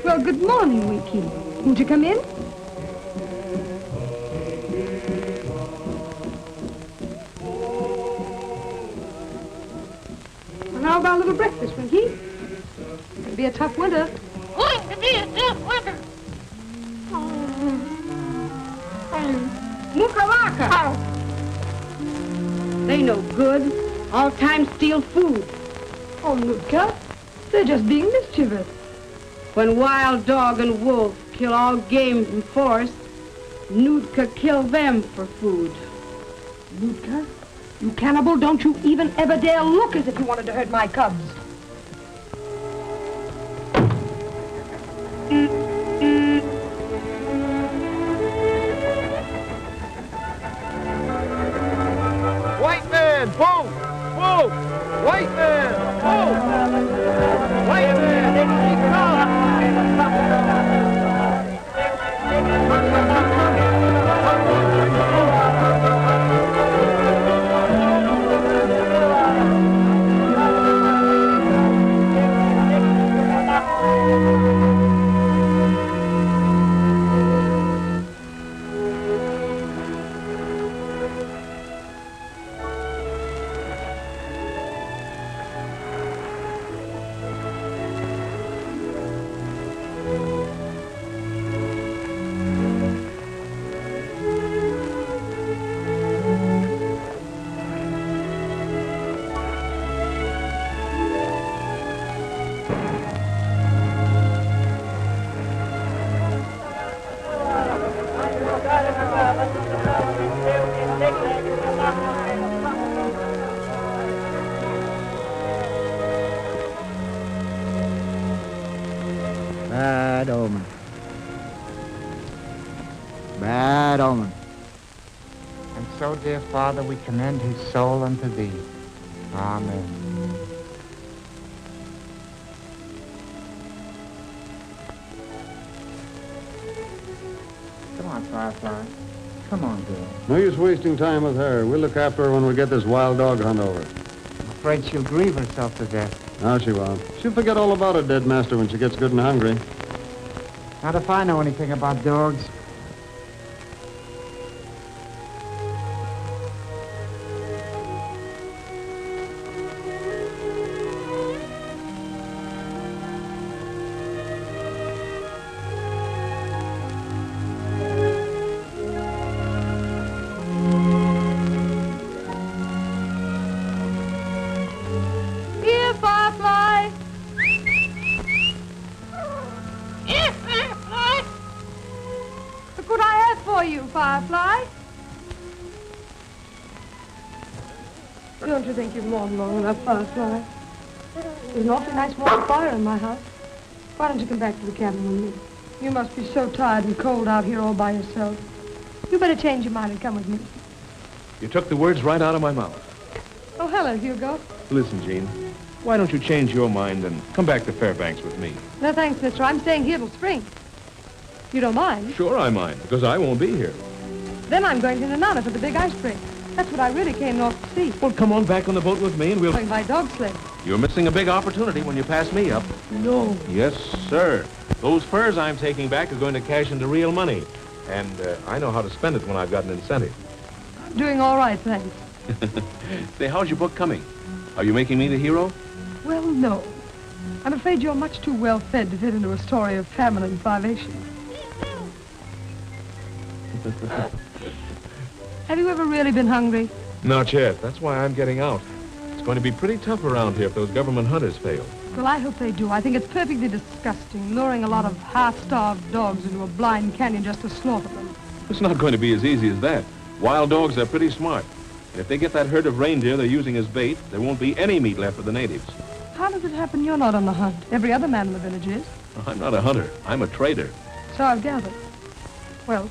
Well, good morning, Wiki. Won't you come in? Well, how about a little breakfast, Winky? It'll be a tough winter. Going to be a tough winter. Mukalaka! They no good. All time steal food. Oh, Nutka, they're just being mischievous. When wild dog and wolf kill all game from forest, Nutka kill them for food. Nutka, you cannibal, don't you even ever dare look as if you wanted to hurt my cubs. White man, move! Move! White man, move! White man, he comes! Bad omen. Bad omen. And so, dear Father, we commend his soul unto thee. Amen. Come on, Firefly. Come on, girl. No use wasting time with her. We'll look after her when we get this wild dog hunt over. I'm afraid she'll grieve herself to death. No, she won't. She'll forget all about her dead master when she gets good and hungry. Not if I know anything about dogs. Here, Firefly. Here, Firefly. Look what I have for you, Firefly. Don't you think you've mourned long enough, Firefly? There's an awfully nice warm fire in my house. Why don't you come back to the cabin with me? You must be so tired and cold out here all by yourself. You better change your mind and come with me. You took the words right out of my mouth. Oh, hello, Hugo. Listen, Jean, why don't you change your mind and come back to Fairbanks with me? No, thanks, mister. I'm staying here till spring. You don't mind? Sure I mind, because I won't be here. Then I'm going to Nanana for the big ice break. That's what I really came north to see. Well, come on back on the boat with me and we'll... Going by dog sled. You're missing a big opportunity when you pass me up. No. Yes, sir. Those furs I'm taking back are going to cash into real money. And I know how to spend it when I've got an incentive. I'm doing all right, thanks. Say, how's your book coming? Are you making me the hero? Well, no. I'm afraid you're much too well fed to fit into a story of famine and privation. Have you ever really been hungry? Not yet. That's why I'm getting out. It's going to be pretty tough around here if those government hunters fail. Well, I hope they do. I think it's perfectly disgusting, luring a lot of half-starved dogs into a blind canyon just to slaughter them. It's not going to be as easy as that. Wild dogs are pretty smart. And if they get that herd of reindeer they're using as bait, there won't be any meat left for the natives. How does it happen you're not on the hunt? Every other man in the village is. I'm not a hunter. I'm a trader. So I've gathered. Well,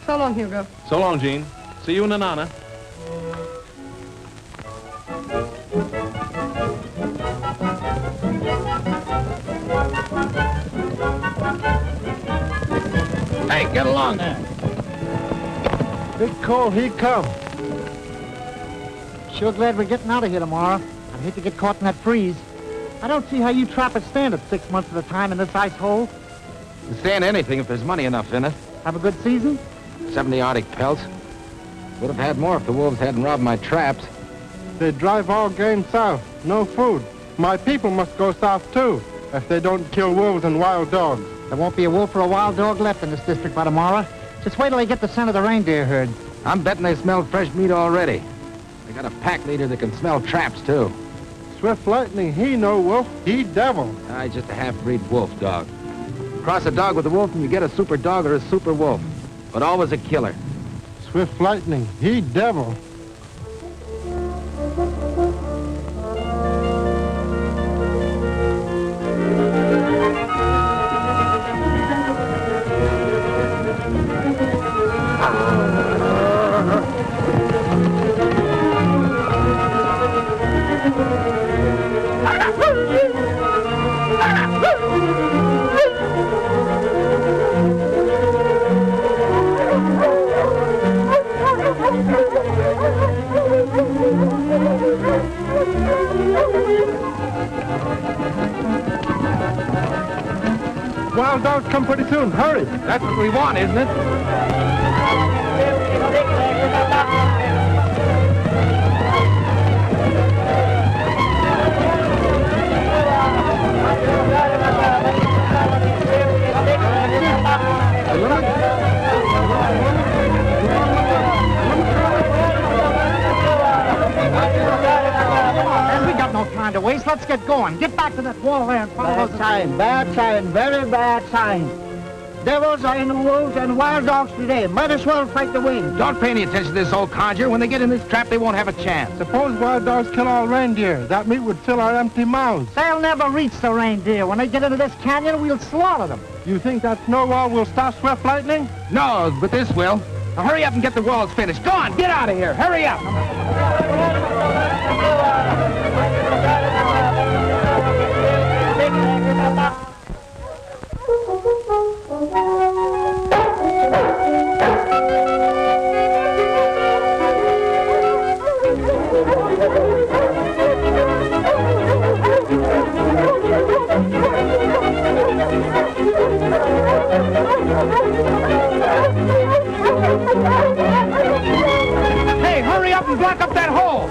so long, Hugo. So long, Jean. See you in Nanana. Hey, get along there. Big cold, he come. Sure glad we're getting out of here tomorrow. I'd hate to get caught in that freeze. I don't see how you trappers stand it 6 months at a time in this ice hole. You stand anything if there's money enough in it. Have a good season? 70 Arctic pelts. Would have had more if the wolves hadn't robbed my traps. They drive all game south. No food. My people must go south, too, if they don't kill wolves and wild dogs. There won't be a wolf or a wild dog left in this district by tomorrow. Just wait till they get the scent of the reindeer herd. I'm betting they smell fresh meat already. They got a pack leader that can smell traps, too. Swift Lightning, he no wolf, he devil. He's just a half-breed wolf dog. Cross a dog with a wolf and you get a super dog or a super wolf. But always a killer. Swift Lightning, he devil. Wild dogs come pretty soon. Hurry. That's what we want, isn't it? We got no time to waste. Let's get going. Get back to that wall there and follow those... Bad sign, very bad sign. Devils are in the wolves and wild dogs today. Might as well fight the wind. Don't pay any attention to this old conjure. When they get in this trap, they won't have a chance. Suppose wild dogs kill all reindeer. That meat would fill our empty mouths. They'll never reach the reindeer. When they get into this canyon, we'll slaughter them. You think that snow wall will stop Swift Lightning? No, but this will. Now hurry up and get the walls finished. Go on, get out of here. Hurry up. Hey, hurry up and block up that hole.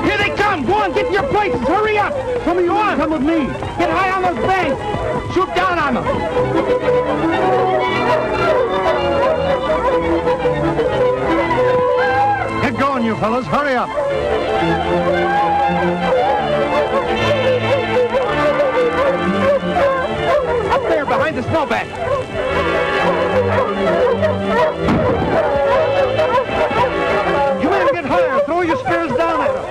Here they come. Go on, get to your places. Hurry up. Some of you on. Come with me. Get high on those banks. Shoot down on them. Get going, you fellas. Hurry up. Up there behind the snowbank. You men get higher. Throw your spears down at them.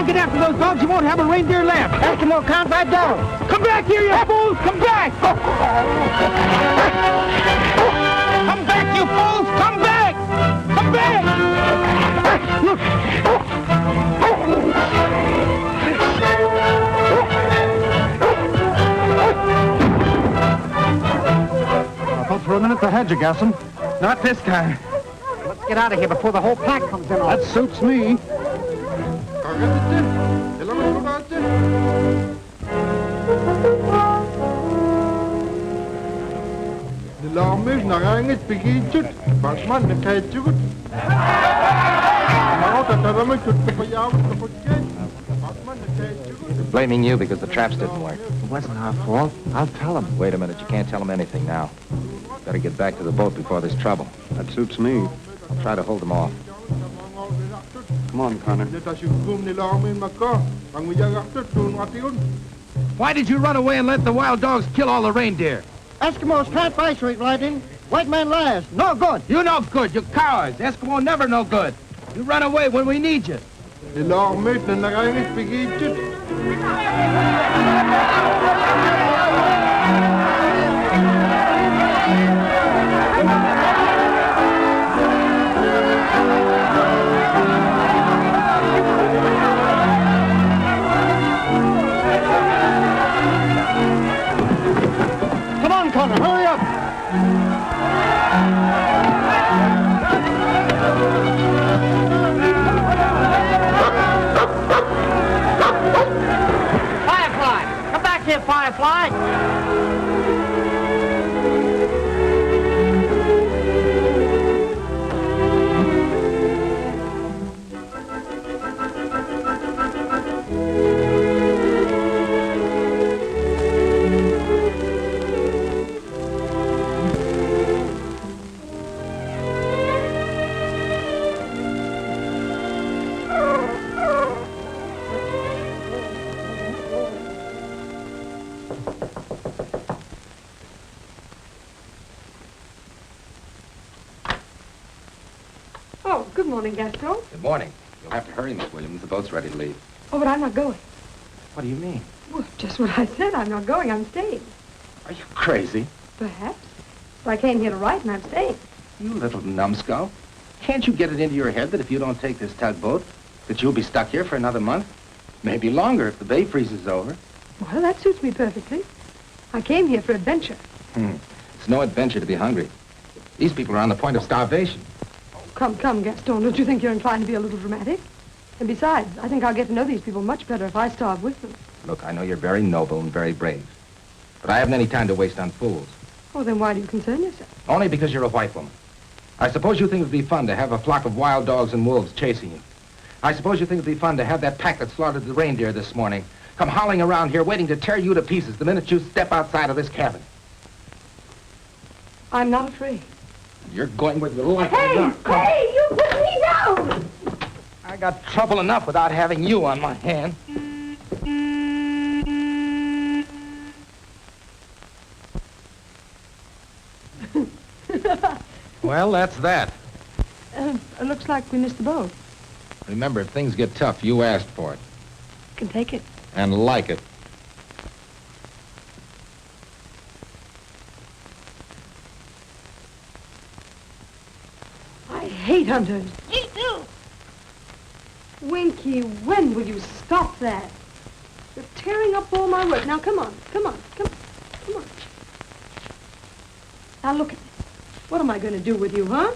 don't get after those dogs, you won't have a reindeer left. Eskimo, count right down. Come back here, you fools! Come back! Come back, you fools! Come back! Come back! Look! I thought for a minute they had you, Gasson. Not this time. Let's get out of here before the whole pack comes in. That suits me. Blaming you because the traps didn't work. It wasn't our fault. I'll tell them. Wait a minute, you can't tell them anything now. Better get back to the boat before there's trouble. That suits me. I'll try to hold them off. Come on, Connor. Why did you run away and let the wild dogs kill all the reindeer? Eskimos can't fight straight riding. White man lies. No good. You no good. You cowards. Eskimo never no good. You run away when we need you. Come on, Connor, hurry up! Firefly! Come back here, Firefly! Oh, good morning, Gaston. Good morning. You'll have to hurry, Miss Williams. The boat's ready to leave. Oh, but I'm not going. What do you mean? Well, just what I said. I'm not going. I'm staying. Are you crazy? Perhaps. But I came here to write, and I'm staying. You little numbskull. Can't you get it into your head that if you don't take this tugboat, that you'll be stuck here for another month? Maybe longer if the bay freezes over. Well, that suits me perfectly. I came here for adventure. It's no adventure to be hungry. These people are on the point of starvation. Come, come, Gaston. Don't you think you're inclined to be a little dramatic? And besides, I think I'll get to know these people much better if I starve with them. Look, I know you're very noble and very brave. But I haven't any time to waste on fools. Oh, then why do you concern yourself? Only because you're a white woman. I suppose you think it would be fun to have a flock of wild dogs and wolves chasing you. I suppose you think it would be fun to have that pack that slaughtered the reindeer this morning come howling around here waiting to tear you to pieces the minute you step outside of this cabin. I'm not afraid. You're going with your life. Hey, you put me down! I got trouble enough without having you on my hand. Well, that's that. It looks like we missed the boat. Remember, if things get tough, you asked for it. Can take it. And like it. I hate hunters. Me too. Winky, when will you stop that? You're tearing up all my work. Now, come on. Come on. Now, look at me. What am I going to do with you, huh?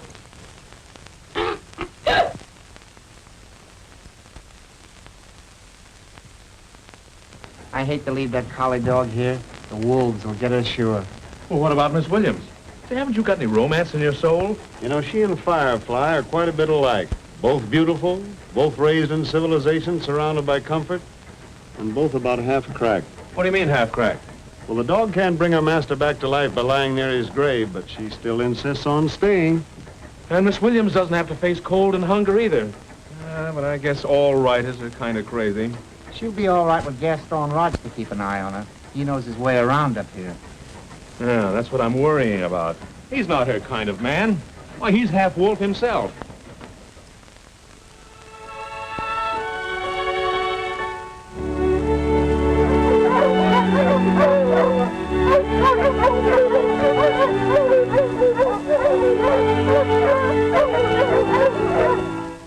I hate to leave that collie dog here. The wolves will get her sure. Well, what about Miss Williams? Say, haven't you got any romance in your soul? You know, she and Firefly are quite a bit alike. Both beautiful, both raised in civilization, surrounded by comfort, and both about half cracked. What do you mean half-cracked? Well, the dog can't bring her master back to life by lying near his grave, but she still insists on staying. And Miss Williams doesn't have to face cold and hunger either. But I guess all writers are kind of crazy. She'll be all right with Gaston Rogers to keep an eye on her. He knows his way around up here. Yeah, that's what I'm worrying about. He's not her kind of man. Why, he's half wolf himself.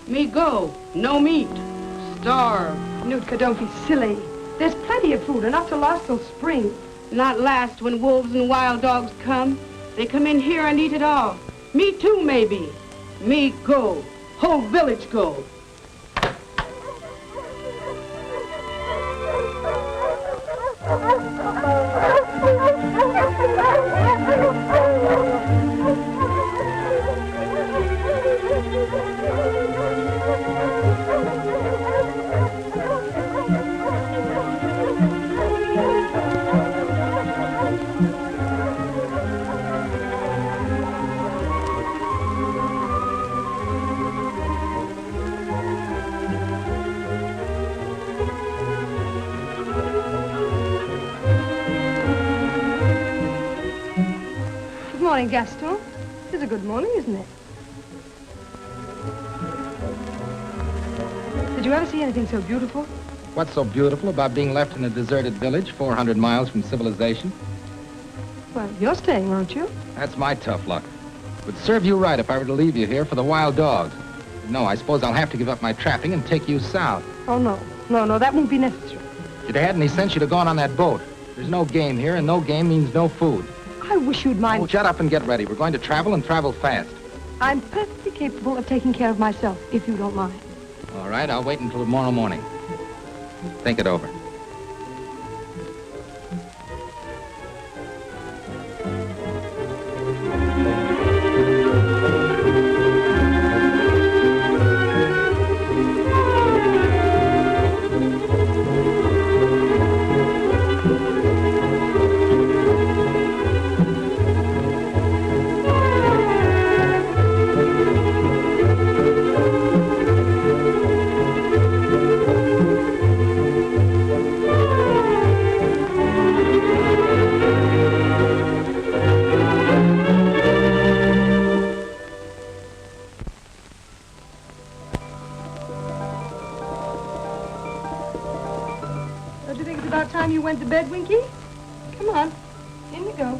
Me go. No meat. Starve. Nootka, don't be silly. There's plenty of food, enough to last till spring. Not last when wolves and wild dogs come. They come in here and eat it all. Me too, maybe. Me go. Whole village go. Good morning, Gaston. It's a good morning, isn't it? Did you ever see anything so beautiful? What's so beautiful about being left in a deserted village 400 miles from civilization? Well, you're staying, aren't you? That's my tough luck. It would serve you right if I were to leave you here for the wild dogs. No, I suppose I'll have to give up my trapping and take you south. Oh, no. No, that won't be necessary. If you'd had any sense, you'd have gone on that boat. There's no game here, and no game means no food. I wish you'd mind. Oh, shut up and get ready. We're going to travel and travel fast. I'm perfectly capable of taking care of myself, if you don't mind. All right, I'll wait until tomorrow morning. Think it over. Don't you think it's about time you went to bed, Winky? Come on. In you go.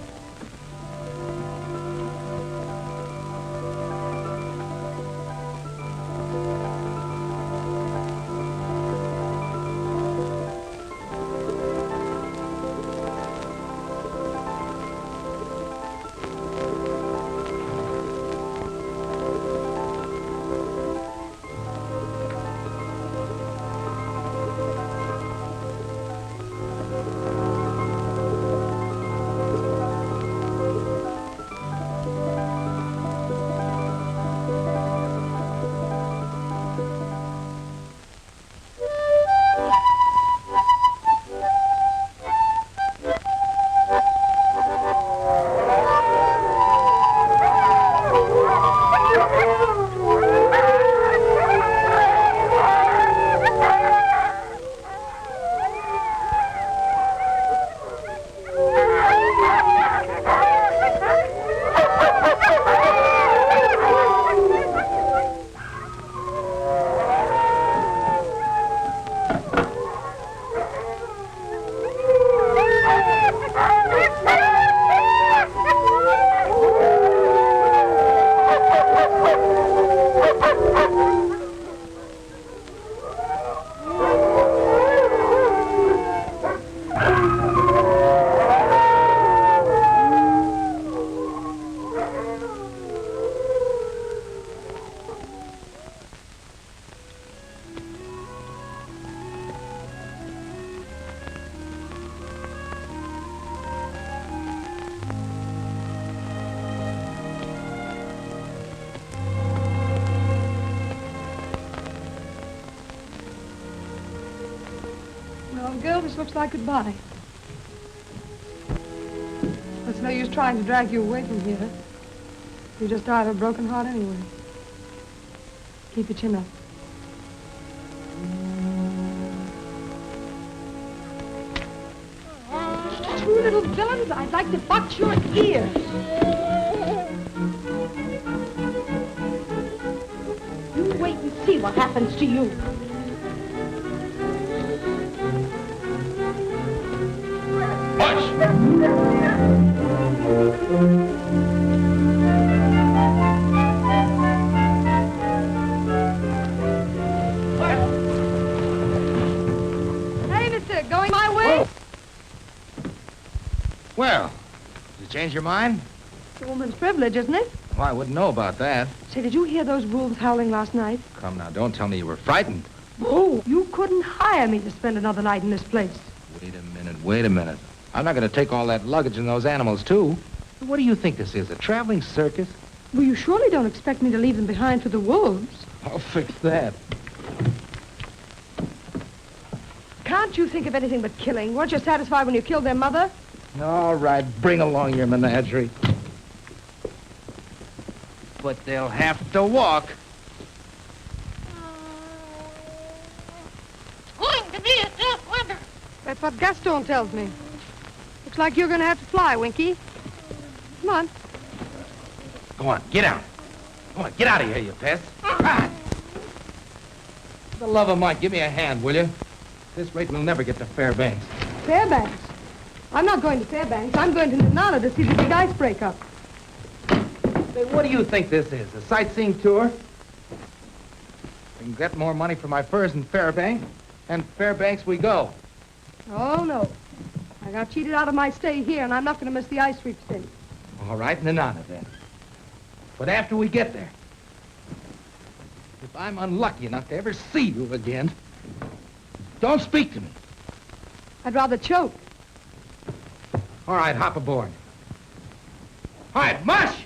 Well, girl, this looks like goodbye. It's no use trying to drag you away from here. You just died of a broken heart anyway. Keep your chin up. You little villains, I'd like to box your ears. You wait and see what happens to you. Watch! change your mind? It's a woman's privilege, isn't it? Well, I wouldn't know about that. Say, did you hear those wolves howling last night? Come now, don't tell me you were frightened. Oh, you couldn't hire me to spend another night in this place. Wait a minute. I'm not going to take all that luggage and those animals, too. What do you think this is, a traveling circus? Well, you surely don't expect me to leave them behind for the wolves. I'll fix that. Can't you think of anything but killing? Weren't you satisfied when you killed their mother? All right, bring along your menagerie. But they'll have to walk. It's going to be a tough winter. That's what Gaston tells me. Looks like you're going to have to fly, Winky. Come on. Go on, get out. Come on, get out of here, you pest. Ah! For the love of Mike, give me a hand, will you? At this rate, we'll never get to Fairbanks. Fairbanks? I'm not going to Fairbanks. I'm going to Nana to see the big ice break up. Say, what do you think this is, a sightseeing tour? We can get more money for my furs in Fairbanks, and Fairbanks we go. Oh, no. I got cheated out of my stay here, and I'm not going to miss the ice sweepstakes. All right, Nana, then. But after we get there, if I'm unlucky enough to ever see you again, don't speak to me. I'd rather choke. All right, hop aboard. All right, mush!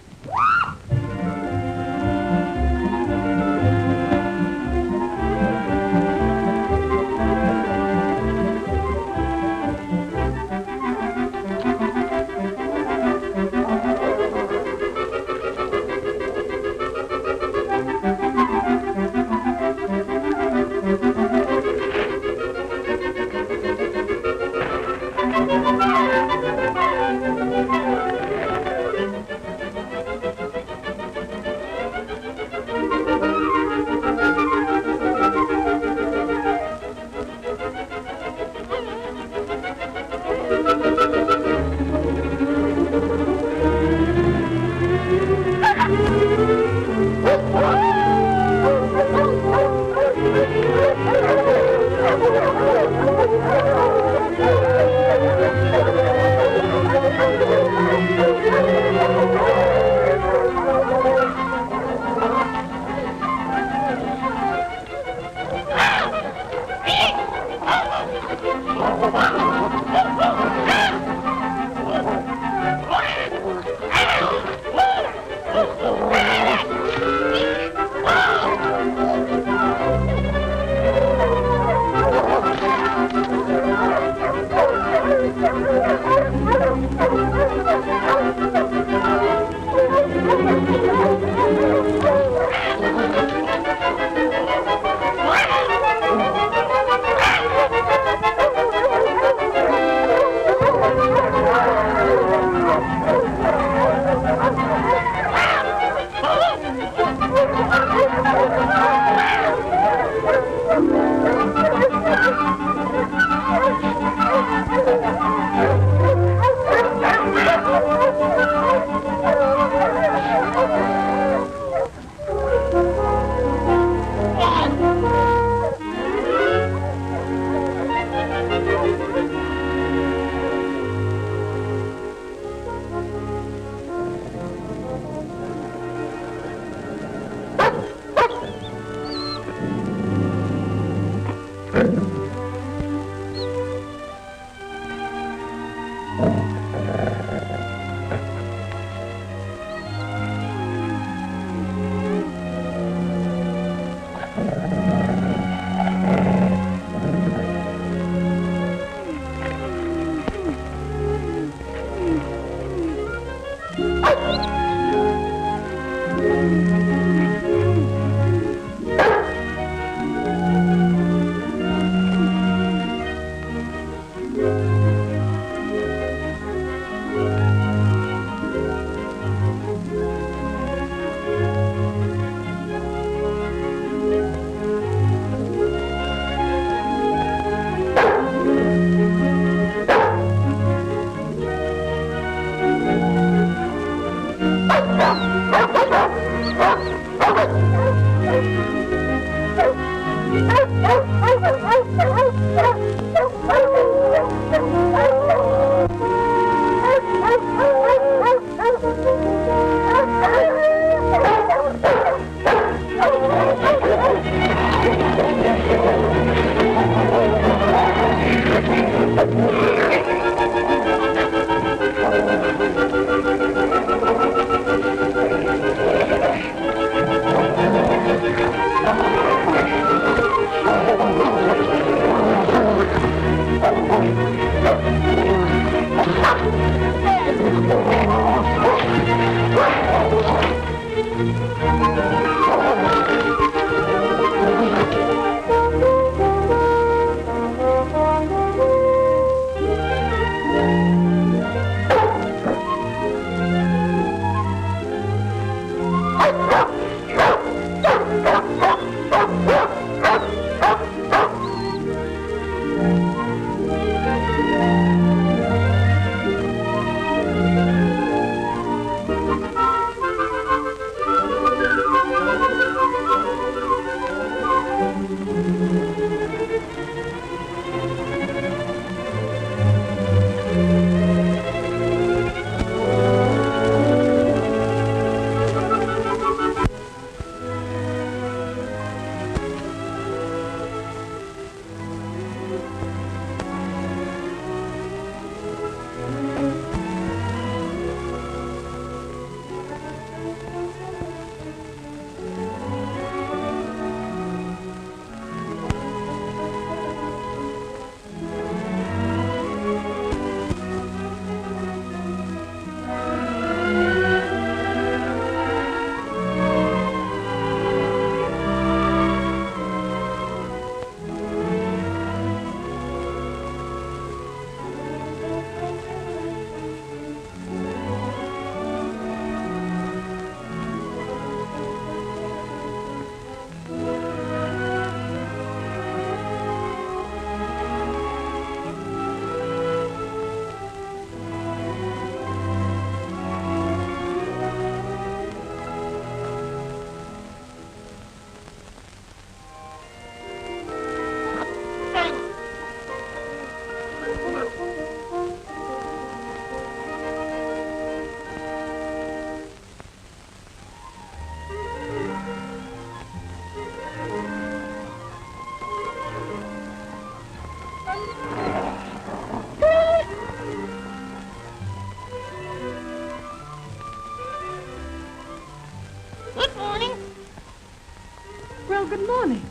Good morning.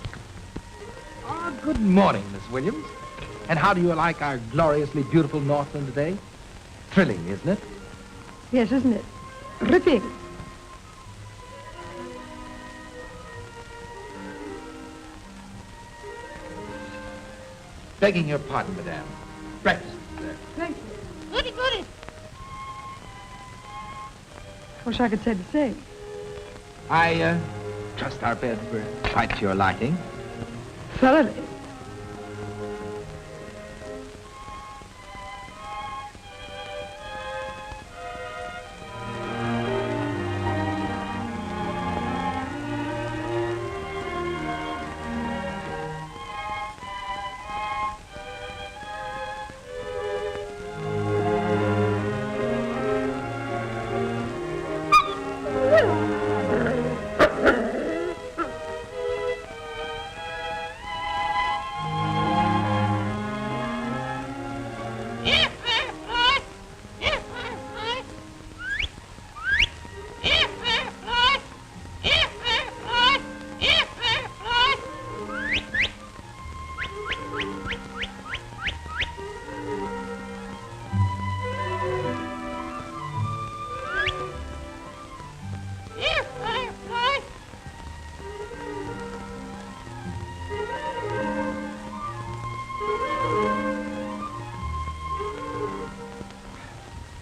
Ah, good morning, Miss Williams. And how do you like our gloriously beautiful Northland today? Thrilling, isn't it? Yes, isn't it? Ripping. Begging your pardon, madame. Breakfast is there. Thank you. Goody, goody. Wish I could say the same. I trust our beds were quite to your liking. Thoroughly.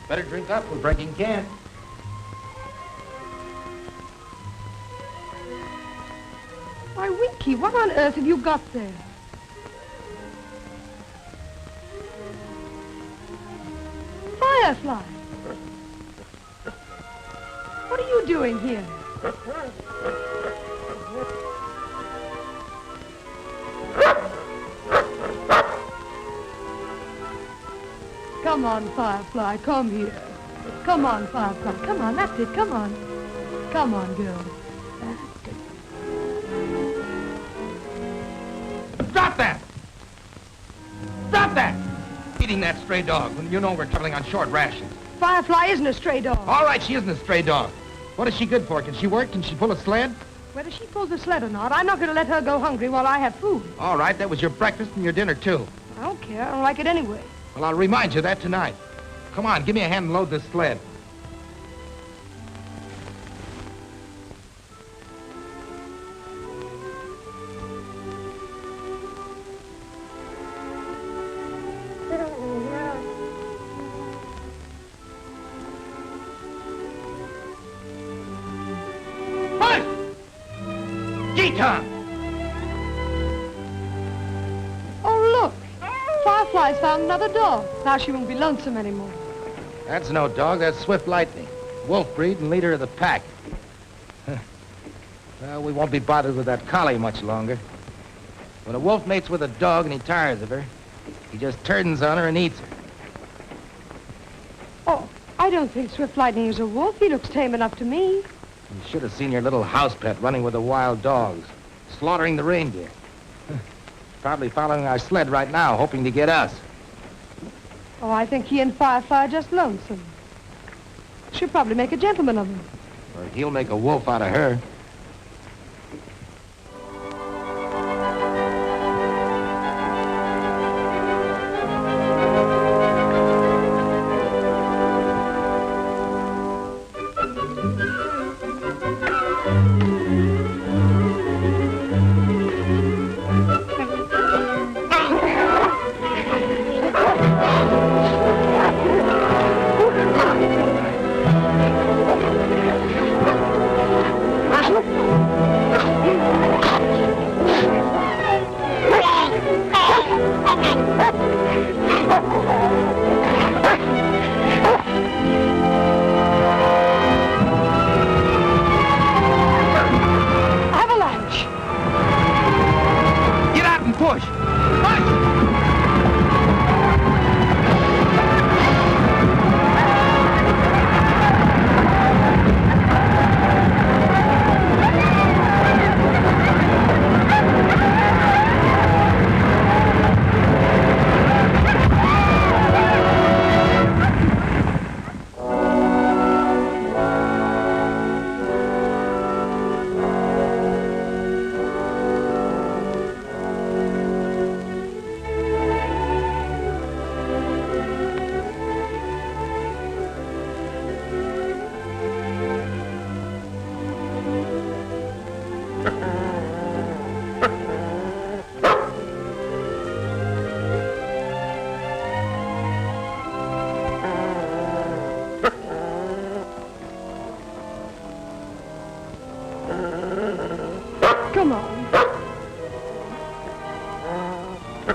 Better drink up, we're breaking camp. Why, Winky, what on earth have you got there? Firefly! What are you doing here? Come on, Firefly, come here. Come on, Firefly, come on, that's it, come on. Come on, girl. Stop that! Stop that! Eating that stray dog when you know we're traveling on short rations. Firefly isn't a stray dog. All right, she isn't a stray dog. What is she good for? Can she work? Can she pull a sled? Whether she pulls a sled or not, I'm not going to let her go hungry while I have food. All right, that was your breakfast and your dinner, too. I don't care. I don't like it anyway. Well, I'll remind you of that tonight. Come on, give me a hand and load this sled. Push! Yukon! Oh, look. Firefly's found another dog. Now she won't be lonesome anymore. That's no dog, that's Swift Lightning. Wolf breed and leader of the pack. Well, we won't be bothered with that collie much longer. When a wolf mates with a dog and he tires of her, he just turns on her and eats her. Oh, I don't think Swift Lightning is a wolf. He looks tame enough to me. You should have seen your little house pet running with the wild dogs, slaughtering the reindeer. Probably following our sled right now, hoping to get us. Oh, I think he and Firefly are just lonesome. She'll probably make a gentleman of him. Or he'll make a wolf out of her.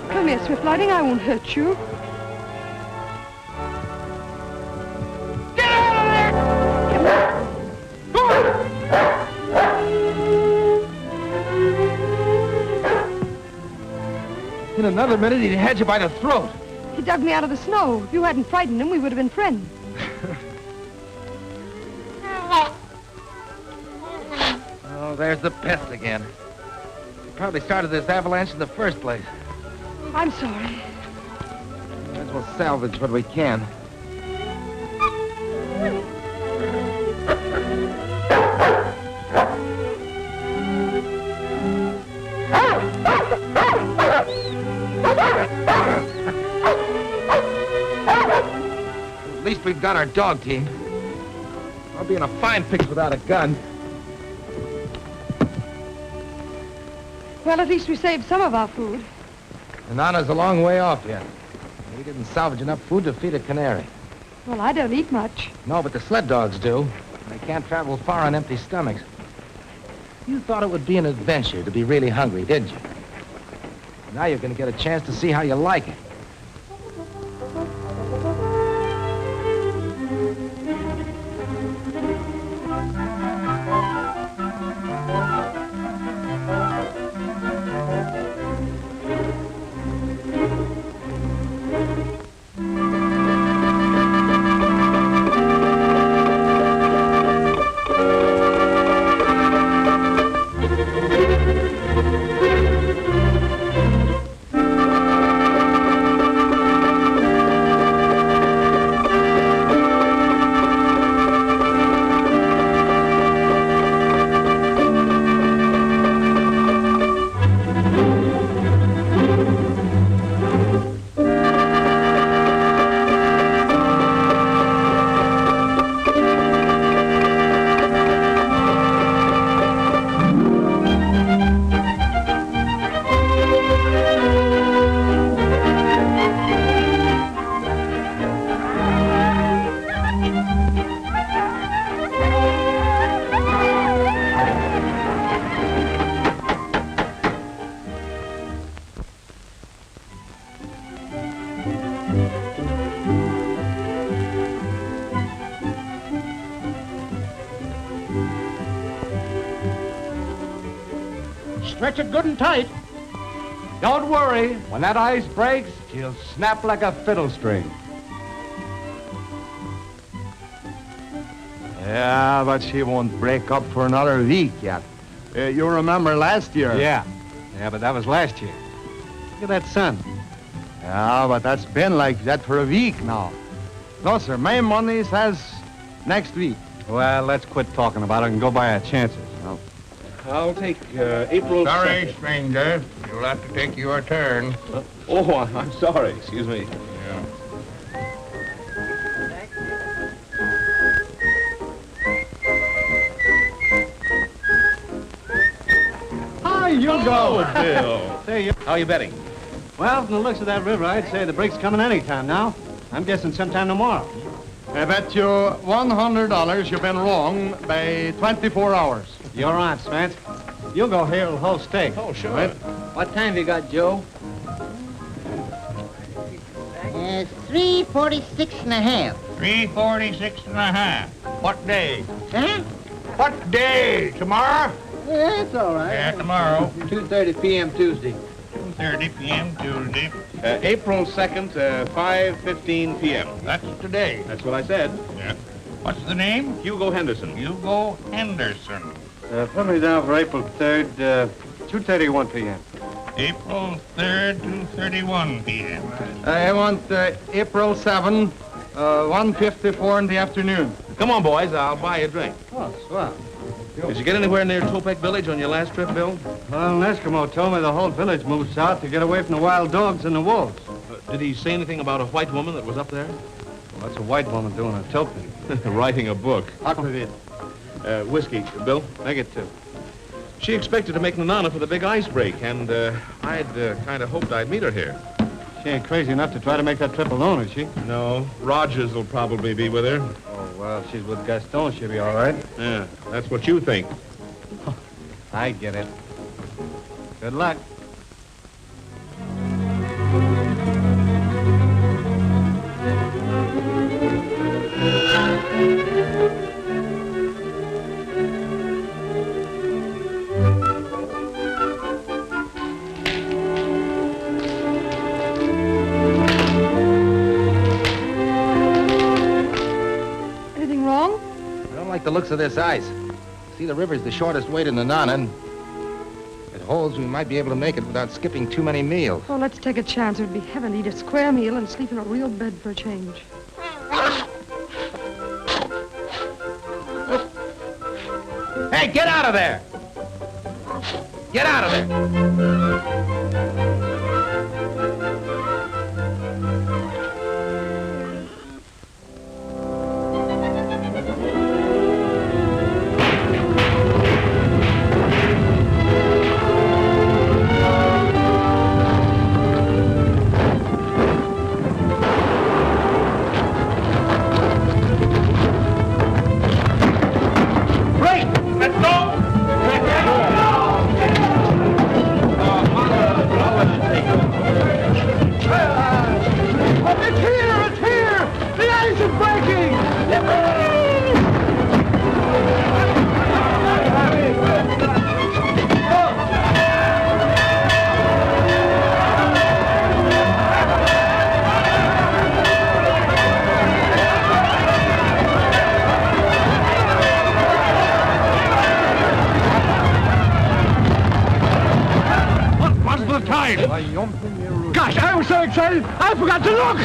Come here, Swift Lightning. I won't hurt you. Get out of there! In another minute, he'd had you by the throat. He dug me out of the snow. If you hadn't frightened him, we would have been friends. Oh, there's the pest again. He probably started this avalanche in the first place. I'm sorry. Might as well salvage what we can. At least we've got our dog team. I'll be in a fine fix without a gun. Well, at least we saved some of our food. And Anna's a long way off yet. We didn't salvage enough food to feed a canary. Well, I don't eat much. No, but the sled dogs do. They can't travel far on empty stomachs. You thought it would be an adventure to be really hungry, didn't you? Now you're going to get a chance to see how you like it. Stretch it good and tight. Don't worry. When that ice breaks, she'll snap like a fiddle string. Yeah, but she won't break up for another week yet. You remember last year? Yeah, but that was last year. Look at that sun. Yeah, but that's been like that for a week now. No, sir, my money says next week. Well, let's quit talking about it and go by our chances. No. I'll take April 2nd. Sorry, stranger. You'll have to take your turn. Oh, I'm sorry. Excuse me. Yeah. Hi, you go. Bill. Say, you. How are you betting? Well, from the looks of that river, I'd say the break's coming any time now. I'm guessing sometime tomorrow. I bet you $100 you've been wrong by 24 hours. You're on, Spence. You'll go here the whole stake. Oh, sure. Right? What time you got, Joe? 3:46 and a half. 3:46 and a half. What day? Huh? What day? Tomorrow? Yeah, it's all right. Yeah, tomorrow. 2:30 p.m. Tuesday. 2:30 p.m. Tuesday. April 2nd, 5:15 p.m. That's today. That's what I said. Yeah. What's the name? Hugo Henderson. Hugo Henderson. Put me down for April 3rd, 2:31 p.m. April 3rd, 2:31 p.m. I want April 7, 1:54 in the afternoon. Come on, boys. I'll buy you a drink. Oh, swell. Did you get anywhere near Topek Village on your last trip, Bill? Well, an Eskimo told me the whole village moved south to get away from the wild dogs and the wolves. Did he say anything about a white woman that was up there? Well, that's a white woman doing a token. Writing a book. Aquavit. Whiskey, Bill? Make it 2. She expected to make Nanana for the big ice break, and I'd kind of hoped I'd meet her here. She ain't crazy enough to try to make that trip alone, is she? No. Rogers will probably be with her. Oh, well, if she's with Gaston, she'll be all right. Yeah, that's what you think. I get it. Good luck. Anything wrong? I don't like the looks of this ice. See, the river's the shortest way to Nanana, and it holds we might be able to make it without skipping too many meals. Oh, let's take a chance. It would be heaven to eat a square meal and sleep in a real bed for a change. Hey, get out of there! Get out of there! Gosh, I was so excited, I forgot to look!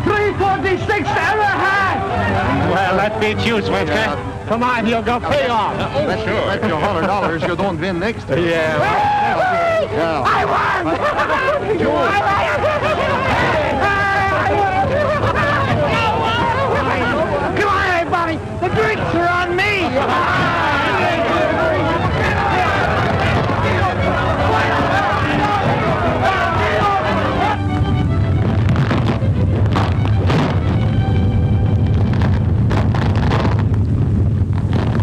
346 and a half! Well, that beats you, Swift. Come on, he'll go pay off. Sure. Bet you $100 you don't win next time. Yeah. Yeah. I won! Come on, everybody! The drinks are on me!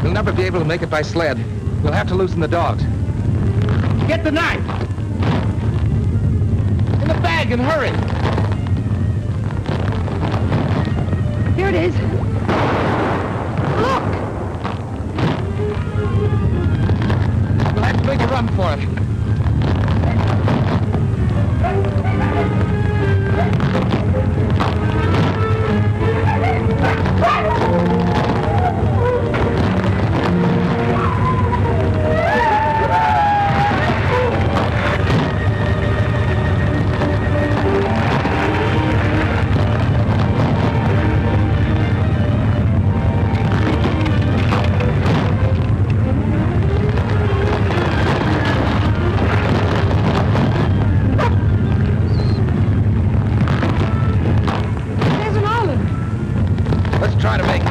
We'll never be able to make it by sled. We'll have to loosen the dogs. Get the knife! In the bag and hurry! Here it is. Look! We'll have to make a run for it. Try to make it.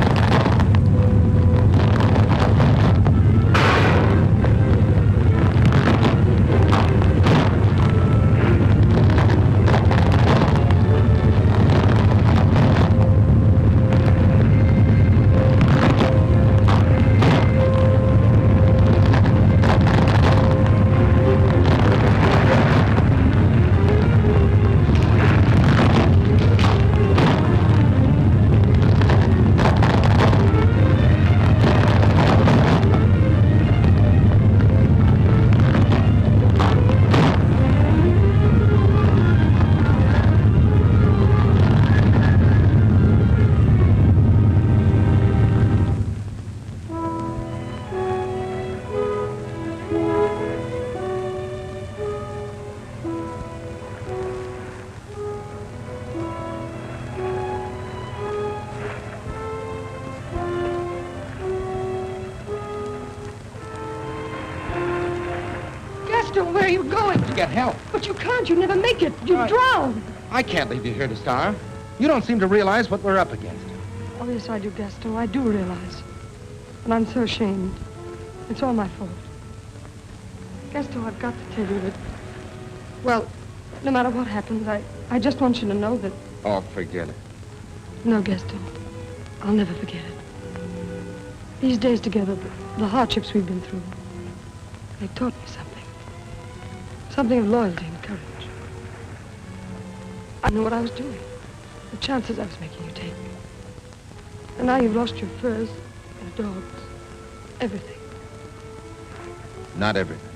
Where are you going? To get help. But you can't. You never make it. You drown. I can't leave you here to starve. You don't seem to realize what we're up against. Oh, yes, I do, Gaston. I do realize. And I'm so ashamed. It's all my fault. Gaston, I've got to tell you that, well, no matter what happens, I just want you to know that... Oh, forget it. No, Gaston. I'll never forget it. These days together, the hardships we've been through, they taught me something. Something of loyalty and courage. I knew what I was doing. The chances I was making you take. And now you've lost your furs, your dogs, everything. Not everything.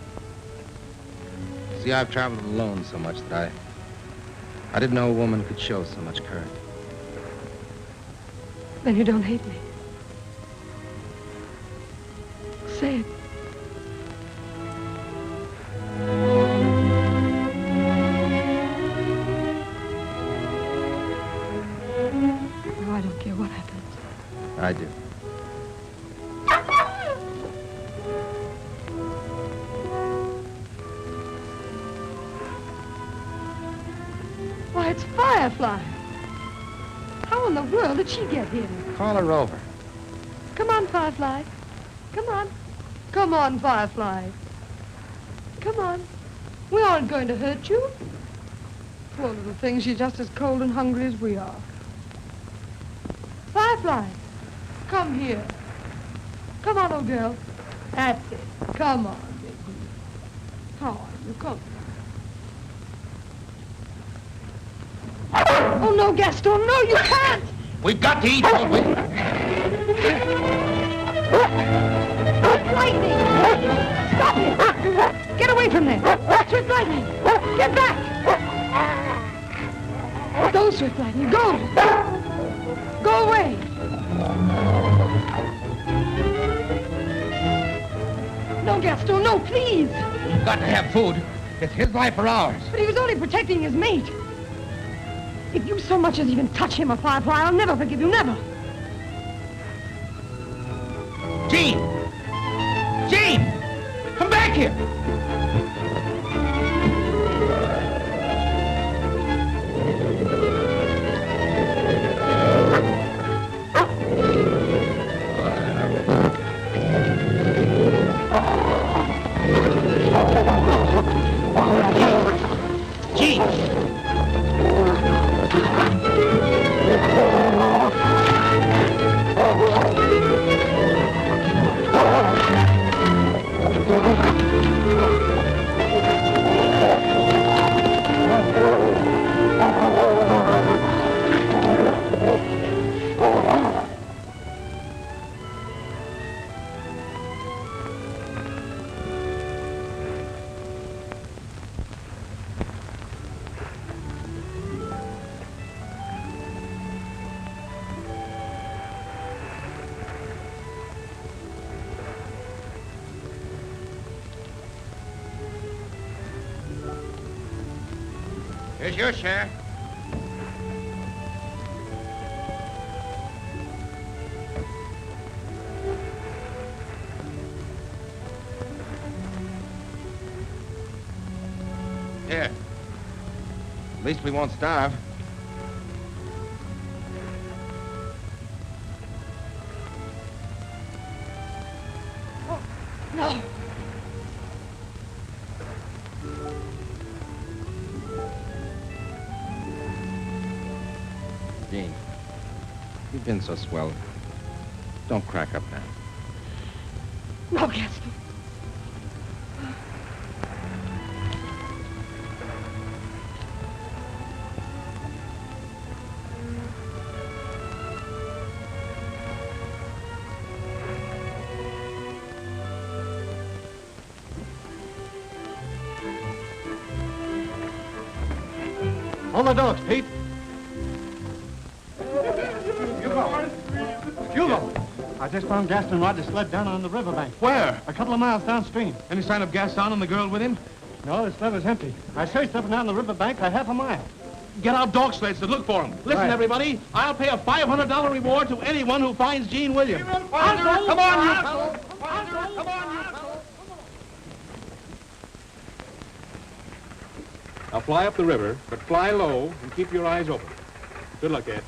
See, I've traveled alone so much that I didn't know a woman could show so much courage. Then you don't hate me. Say it. No, I don't care what happens. I do. Why, it's Firefly. How in the world did she get here? Call her over. Come on, Firefly. Come on. Come on, Firefly. Come on. We aren't going to hurt you. Poor little thing, she's just as cold and hungry as we are. Firefly, come here. Come on, old girl. That's it. Come on, baby. How are you? Come. Oh, no, Gaston, no, you can't! We've got to eat, don't we? Lightning! Stop it! Get away from there! Swift lightning! Get back! Go, Swift lightning, go! Go away! No, Gaston, no, please! We've got to have food. It's his life or ours. But he was only protecting his mate. If you so much as even touch him, a Firefly, I'll never forgive you, never. Jean! Jean! Come back here! Jean! Here's your share. Here. At least we won't starve. No. Jean, you've been so swell. Don't crack up now. No, Gaston. All the dogs, Pete. Hugo! I just found Gaston and Roger sled down on the riverbank. Where? A couple of miles downstream. Any sign of Gaston and the girl with him? No, the sled was empty. I searched up and down the riverbank for half a mile. Get out dog sleds to look for him. Listen, Right. everybody, I'll pay a $500 reward to anyone who finds Gene Williams. Come on, you fellow! Come on, you fellow! Now fly up the river, but fly low and keep your eyes open. Good luck, Ed.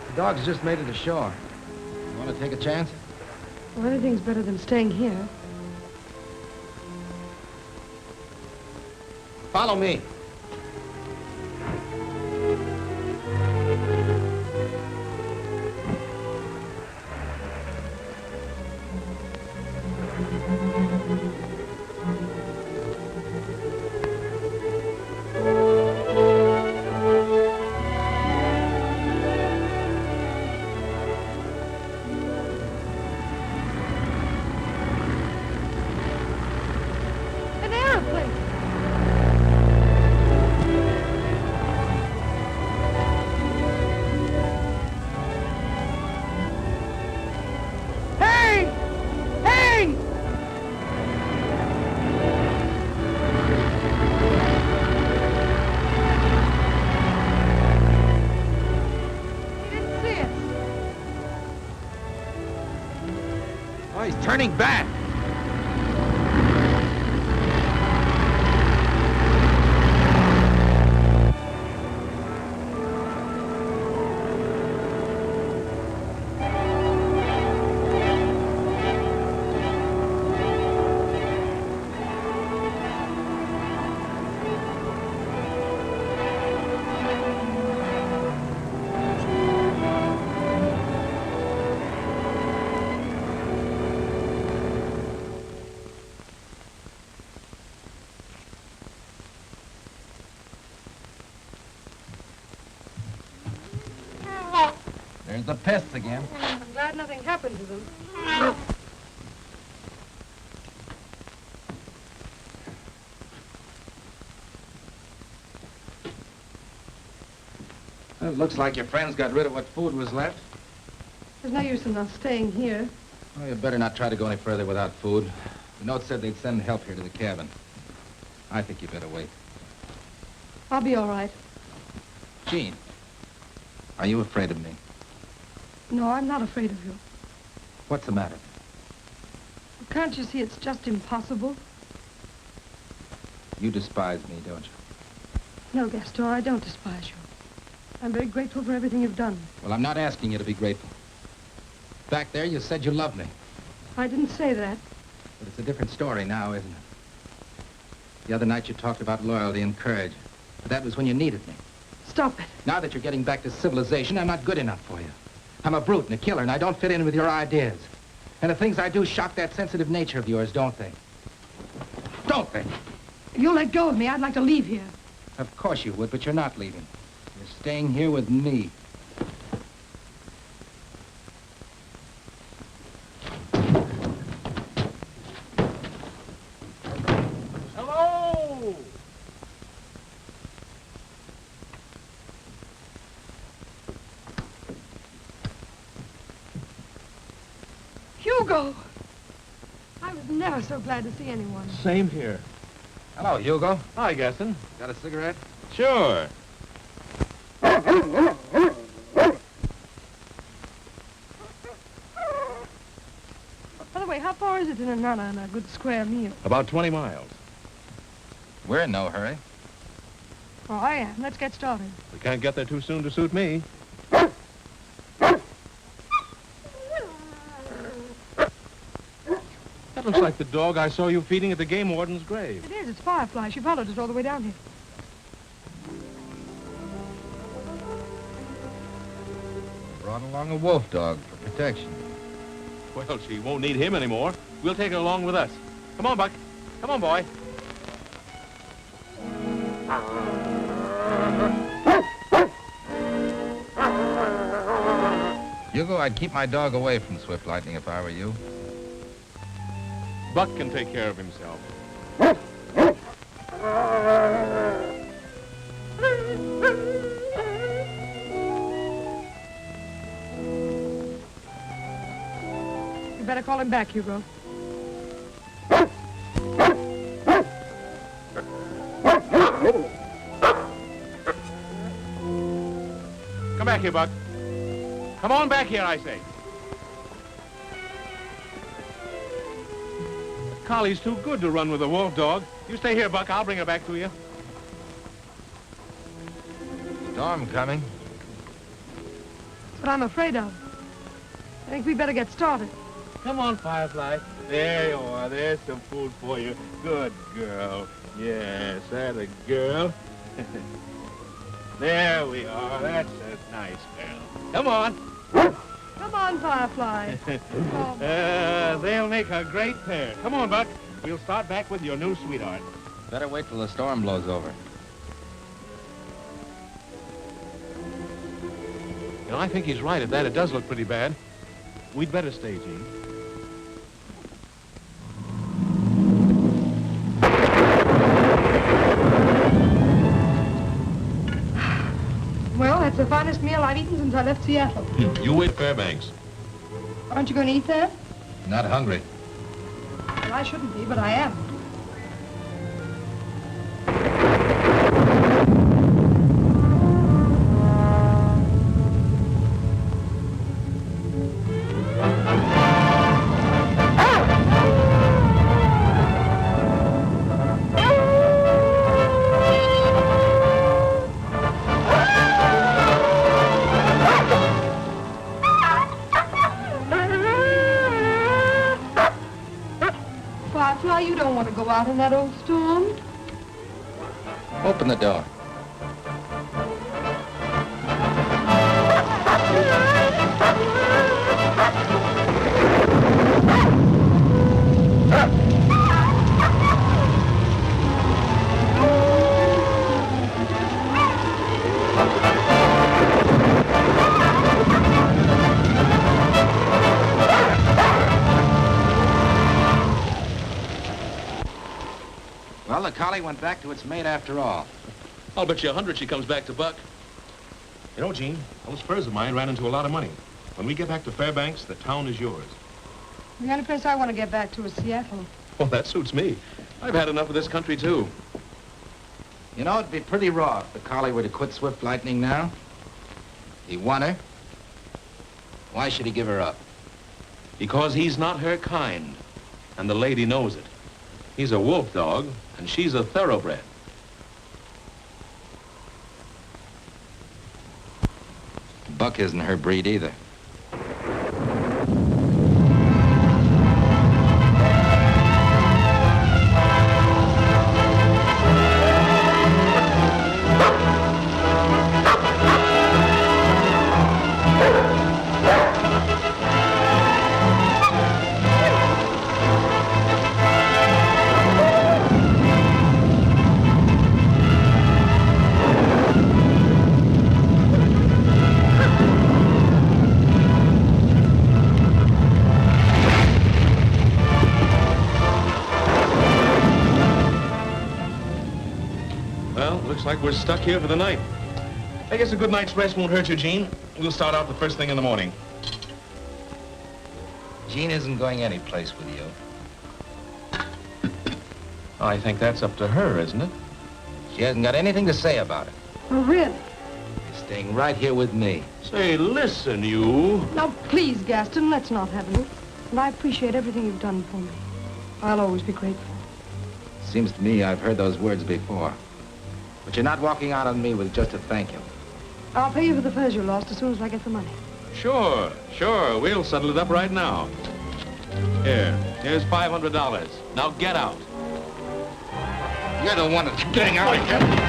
The dogs just made it ashore. You want to take a chance? Well, anything's better than staying here. Follow me. An airplane! Hey! Hey! He didn't see us. Oh, he's turning back. There's the pests again. I'm glad nothing happened to them. Well, it looks like your friends got rid of what food was left. There's no use in us staying here. Oh, you better not try to go any further without food. The note said they'd send help here to the cabin. I think you better wait. I'll be all right. Jean, are you afraid of me? No, I'm not afraid of you. What's the matter? Can't you see it's just impossible? You despise me, don't you? No, Gaston, I don't despise you. I'm very grateful for everything you've done. Well, I'm not asking you to be grateful. Back there, you said you loved me. I didn't say that. But it's a different story now, isn't it? The other night you talked about loyalty and courage. But that was when you needed me. Stop it. Now that you're getting back to civilization, I'm not good enough for you. I'm a brute and a killer, and I don't fit in with your ideas. And the things I do shock that sensitive nature of yours, don't they? Don't they? If you'll let go of me, I'd like to leave here. Of course you would, but you're not leaving. You're staying here with me. Hello! Hugo! I was never so glad to see anyone. Same here. Hello, Hugo. Hi, Gaston. Got a cigarette? Sure. By the way, how far is it to Nana and a good square meal? About 20 miles. We're in no hurry. Oh, I am. Let's get started. We can't get there too soon to suit me. That looks like the dog I saw you feeding at the game warden's grave. It is. It's Firefly. She followed us all the way down here. Brought along a wolf dog for protection. Well, she won't need him anymore. We'll take her along with us. Come on, Buck. Come on, boy. Hugo, I'd keep my dog away from Swift Lightning if I were you. Buck can take care of himself. You better call him back, Hugo. Come back here, Buck. Come on back here, I say. The collie's too good to run with a wolf dog. You stay here, Buck. I'll bring her back to you. Storm coming. That's what I'm afraid of. I think we better get started. Come on, Firefly. There you are. There's some food for you. Good girl. Yes, that's a girl. There we are. That's a nice girl. Come on. Come on, Firefly. They'll make a great pair. Come on, Buck. We'll start back with your new sweetheart. Better wait till the storm blows over. You know, I think he's right at that. It does look pretty bad. We'd better stay, Gene. Well, that's the finest meal I've eaten since I left Seattle. You wait, Fairbanks. Aren't you going to eat that? Not hungry. Well, I shouldn't be, but I am. Firefly, you don't want to go out in that old storm. Open the door. Well, the collie went back to its mate after all. I'll bet you 100 she comes back to Buck. You know, Gene, those furs of mine ran into a lot of money. When we get back to Fairbanks, the town is yours. The only place I want to get back to is Seattle. Well, that suits me. I've had enough of this country, too. You know, it'd be pretty raw if the collie were to quit Swift Lightning now. He won her. Why should he give her up? Because he's not her kind, and the lady knows it. He's a wolf dog, and she's a thoroughbred. Buck isn't her breed either. Looks like we're stuck here for the night. I guess a good night's rest won't hurt you, Gene. We'll start out the first thing in the morning. Jean isn't going anyplace with you. I think that's up to her, isn't it? She hasn't got anything to say about it. Oh, really? She's staying right here with me. Say, listen, you. Now, please, Gaston, let's not have it. And I appreciate everything you've done for me. I'll always be grateful. Seems to me I've heard those words before. But you're not walking out on me with just a thank you. I'll pay you for the furs you lost as soon as I get the money. Sure. We'll settle it up right now. Here's $500. Now get out. You're the one that's getting out of here.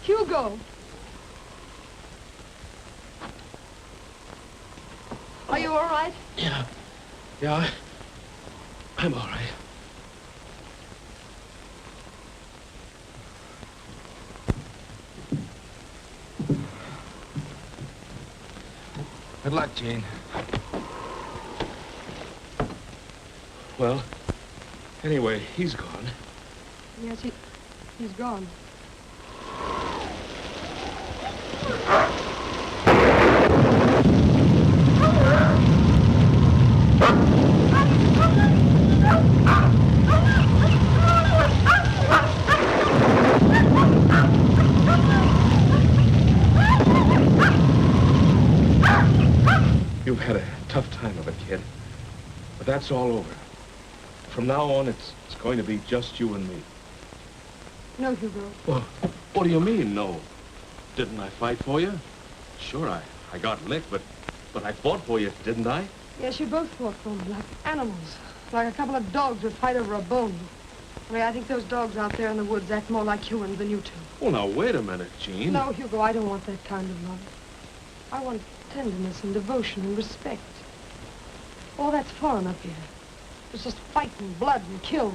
Hugo! Are you all right? Yeah, I'm all right. Good luck, Gene. Well, anyway, he's gone. Yes, he's gone. You've had a tough time of it, kid. But that's all over. From now on, it's going to be just you and me. No, Hugo. Well, what do you mean, no? Didn't I fight for you? Sure, I got licked, but I fought for you, didn't I? Yes, you both fought for me, like animals. Like a couple of dogs would fight over a bone. Only I think those dogs out there in the woods act more like humans than you two. Well, now, wait a minute, Gene. No, Hugo, I don't want that kind of love. I want tenderness and devotion and respect. All that's foreign up here. It's just fight and blood and kill.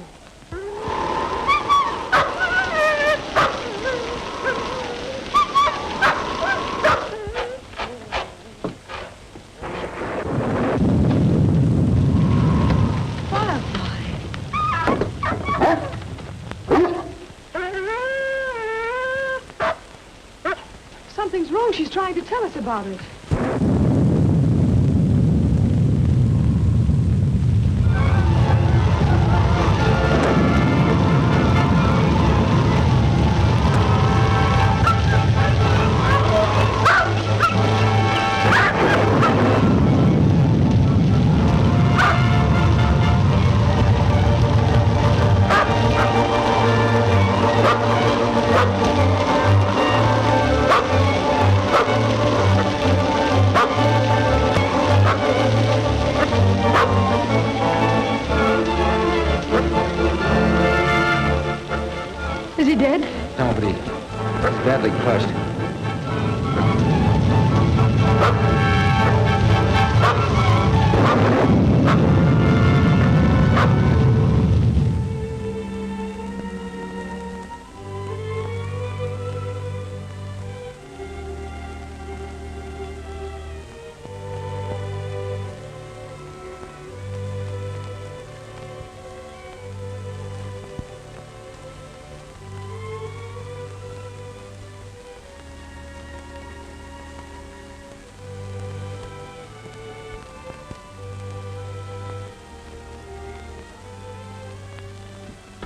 Something's wrong. She's trying to tell us about it. No, but he's badly crushed.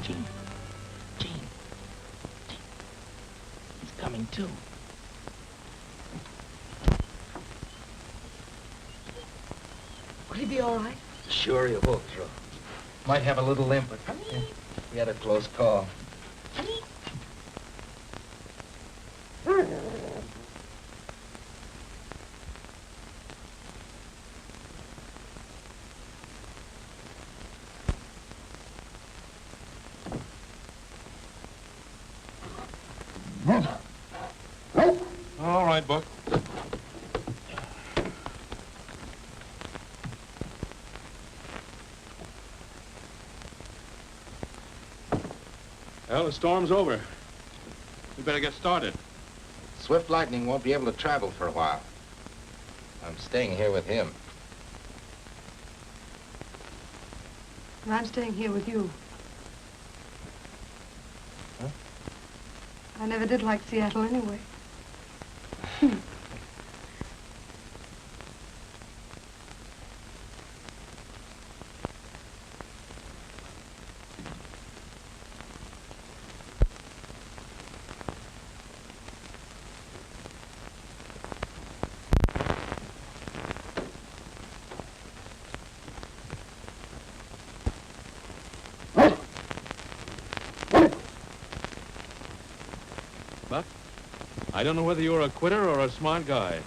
Gene. He's coming too. Will he be all right? Sure, he'll walk through. Might have a little limp, but we had a close call. All right, Buck. Well, the storm's over. We better get started. Swift Lightning won't be able to travel for a while. I'm staying here with him. And I'm staying here with you. Huh? I never did like Seattle anyway. Buck, I don't know whether you're a quitter or a smart guy,